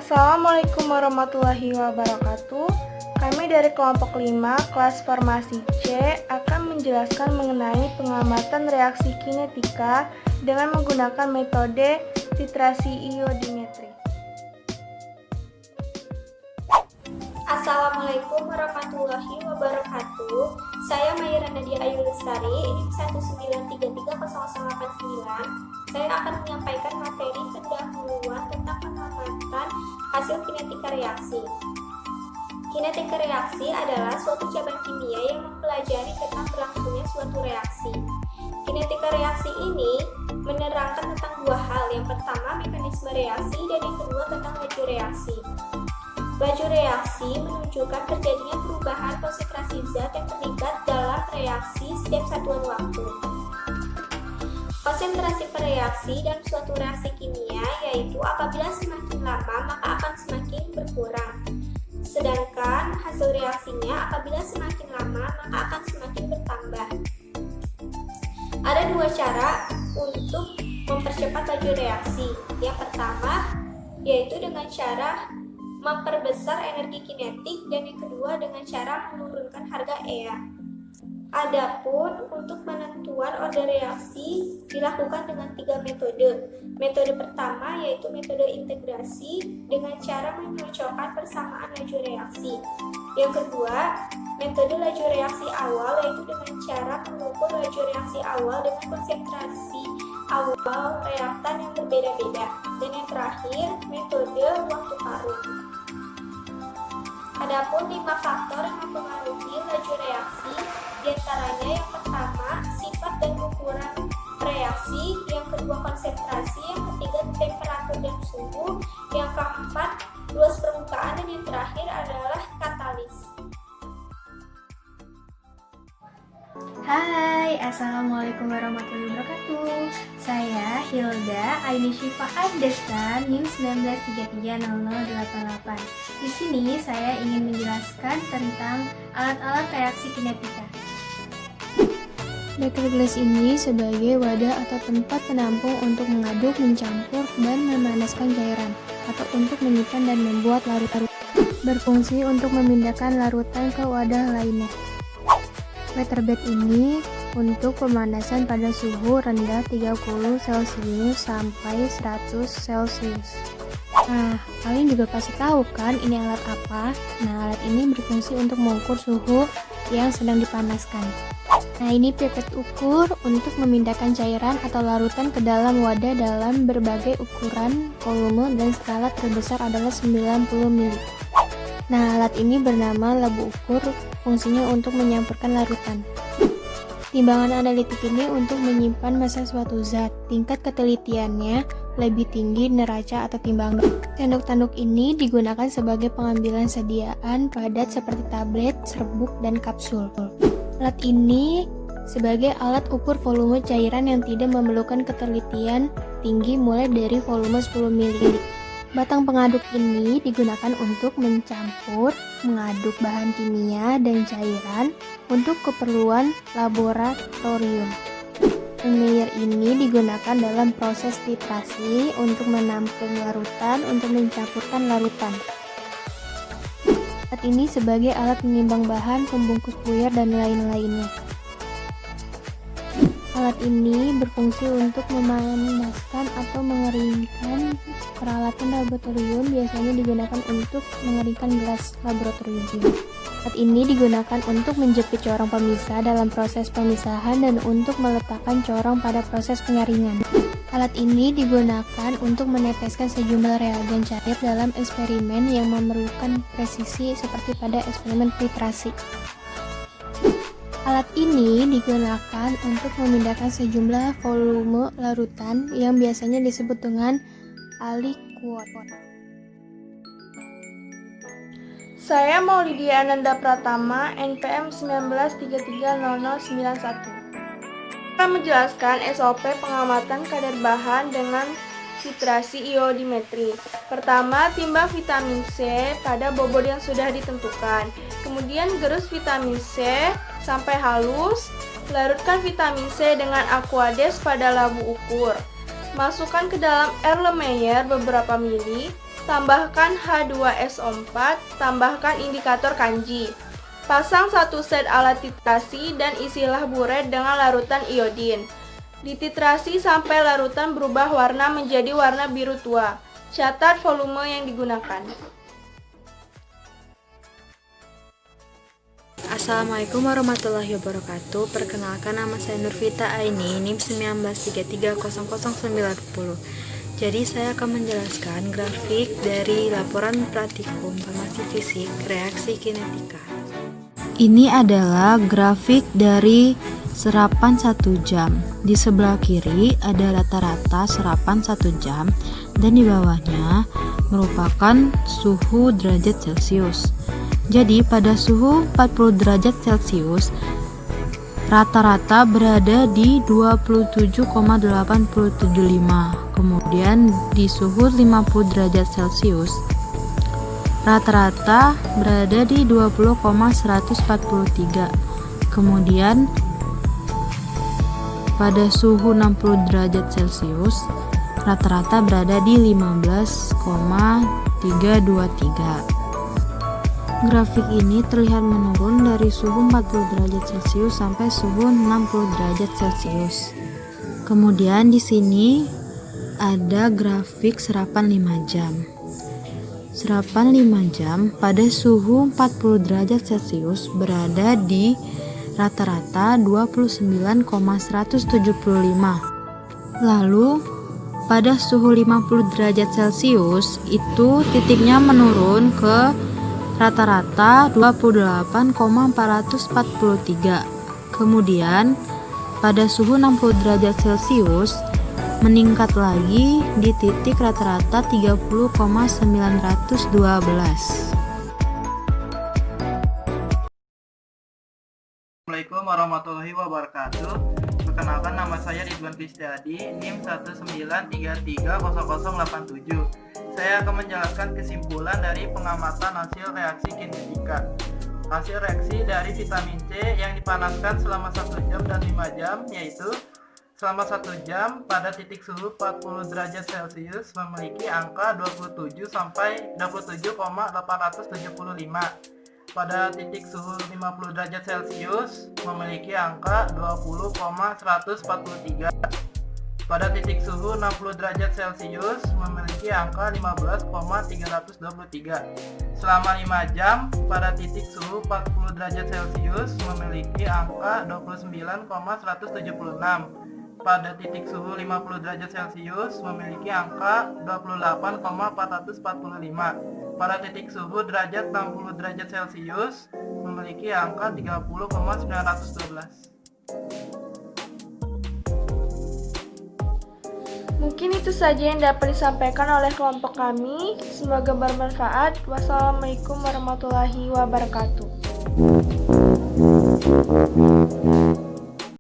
Assalamualaikum warahmatullahi wabarakatuh. Kami dari kelompok 5 kelas farmasi C akan menjelaskan mengenai pengamatan reaksi kinetika dengan menggunakan metode titrasi iodimetri. Assalamualaikum warahmatullahi wabarakatuh. Saya Mayra Nadia Ayu Lestari, NIM 1933089. Saya akan menyampaikan materi pendahuluan tentang pengamatan hasil kinetika reaksi. Kinetika reaksi adalah suatu cabang kimia yang mempelajari tentang berlangsungnya suatu reaksi. Kinetika reaksi ini menerangkan tentang dua hal. Yang pertama, mekanisme reaksi, dan yang kedua tentang laju reaksi. Laju reaksi menunjukkan terjadinya perubahan konsentrasi zat yang terlibat dalam reaksi setiap satuan waktu. Konsentrasi per reaksi dalam suatu reaksi kimia yaitu apabila semakin lama maka akan semakin berkurang. Sedangkan hasil reaksinya apabila semakin lama maka akan semakin bertambah. Ada dua cara untuk mempercepat laju reaksi. Yang pertama yaitu dengan cara memperbesar energi kinetik, dan yang kedua dengan cara menurunkan harga EA. Adapun untuk penentuan order reaksi dilakukan dengan 3 metode. Metode pertama yaitu metode integrasi dengan cara menyocokkan persamaan laju reaksi. Yang kedua, metode laju reaksi awal yaitu dengan cara mengukur laju reaksi awal dengan konsentrasi awal reaktan yang berbeda-beda. Dan yang terakhir, metode waktu parut. Adapun 5 faktor yang mempengaruhi laju reaksi, diantaranya yang pertama sifat dan ukuran reaksi, yang kedua konsentrasi, yang ketiga temperatur dan suhu, yang keempat luas permukaan, dan yang terakhir adalah katalis. Hai, Assalamualaikum warahmatullahi wabarakatuh. Saya Hilda Aini Syifa Adesta, NIM 1933088. Di sini saya ingin menjelaskan tentang alat-alat reaksi kinetika. Beker gelas ini sebagai wadah atau tempat penampung untuk mengaduk, mencampur, dan memanaskan cairan, atau untuk menyimpan dan membuat larut-larut. Berfungsi untuk memindahkan larutan ke wadah lainnya. Waterbed ini untuk pemanasan pada suhu rendah 30 Celcius sampai 100 Celcius. Nah, kalian juga pasti tahu kan ini alat apa? Nah, alat ini berfungsi untuk mengukur suhu yang sedang dipanaskan. Nah, ini pipet ukur untuk memindahkan cairan atau larutan ke dalam wadah dalam berbagai ukuran, volume, dan skala terbesar adalah 90 ml. Nah, alat ini bernama labu ukur, fungsinya untuk menyampurkan larutan. Timbangan analitik ini untuk menyimpan massa suatu zat. Tingkat ketelitiannya lebih tinggi neraca atau timbangan. Tanduk-tanduk ini digunakan sebagai pengambilan sediaan padat seperti tablet, serbuk, dan kapsul. Alat ini sebagai alat ukur volume cairan yang tidak memerlukan ketelitian tinggi mulai dari volume 10 ml. Batang pengaduk ini digunakan untuk mencampur, mengaduk bahan kimia dan cairan untuk keperluan laboratorium. Meyer ini digunakan dalam proses titrasi untuk menampung larutan untuk mencampurkan larutan. Alat ini sebagai alat menimbang bahan, pembungkus puyer, dan lain-lainnya. Alat ini berfungsi untuk memanaskan atau mengeringkan peralatan laboratorium, biasanya digunakan untuk mengeringkan gelas laboratorium. Alat ini digunakan untuk menjepit corong pemisah dalam proses pemisahan dan untuk meletakkan corong pada proses penyaringan. Alat ini digunakan untuk meneteskan sejumlah reagen cair dalam eksperimen yang memerlukan presisi seperti pada eksperimen titrasi. Alat ini digunakan untuk memindahkan sejumlah volume larutan yang biasanya disebut dengan aliquot. Saya Maulidia Ananda Pratama, NPM 1933091. Akan menjelaskan SOP pengamatan kadar bahan dengan titrasi iodimetri. Pertama, timbang vitamin C pada bobot yang sudah ditentukan. Kemudian gerus vitamin C sampai halus. Larutkan vitamin C dengan Aquades pada labu ukur. Masukkan ke dalam Erlenmeyer beberapa mili. tambahkan H2SO4, tambahkan indikator kanji. Pasang satu set alat titrasi dan isilah buret dengan larutan iodin. Dititrasi sampai larutan berubah warna menjadi warna biru tua. Catat volume yang digunakan. Assalamualaikum warahmatullahi wabarakatuh. Perkenalkan, nama saya Nurvita Aini, NIM 193300910. Jadi saya akan menjelaskan grafik dari laporan praktikum farmasi fisik reaksi kinetika. Ini adalah grafik dari serapan 1 jam. Di sebelah kiri ada rata-rata serapan 1 jam dan di bawahnya merupakan suhu derajat Celcius. Jadi pada suhu 40 derajat Celcius rata-rata berada di 27,875. Kemudian di suhu 50 derajat Celcius rata-rata berada di 20,143. Kemudian pada suhu 60 derajat Celcius rata-rata berada di 15,323. Grafik ini terlihat menurun dari suhu 40 derajat Celcius sampai suhu 60 derajat Celcius. Kemudian di sini ada grafik serapan 5 jam. Serapan 5 jam pada suhu 40 derajat Celcius berada di rata-rata 29,175. Lalu pada suhu 50 derajat Celcius itu titiknya menurun ke rata-rata 28,443. Kemudian pada suhu 60 derajat Celcius meningkat lagi di titik rata-rata 30,912. Assalamualaikum warahmatullahi wabarakatuh. Perkenalkan, nama saya Ridwan Kristiadi, NIM 193300087. Saya akan menjelaskan kesimpulan dari pengamatan hasil reaksi kinetika. Hasil reaksi dari vitamin C yang dipanaskan selama 1 jam dan 5 jam, yaitu selama 1 jam pada titik suhu 40 derajat Celcius memiliki angka 27 sampai 27,875. Pada titik suhu 50 derajat Celcius memiliki angka 20,143. Pada titik suhu 60 derajat Celcius memiliki angka 15,323. Selama 5 jam pada titik suhu 40 derajat Celcius memiliki angka 29,176. Pada titik suhu 50 derajat Celcius memiliki angka 28,445. Pada titik suhu derajat 60 derajat Celcius memiliki angka 30,912. Mungkin itu saja yang dapat disampaikan oleh kelompok kami. Semoga bermanfaat. Wassalamualaikum warahmatullahi wabarakatuh.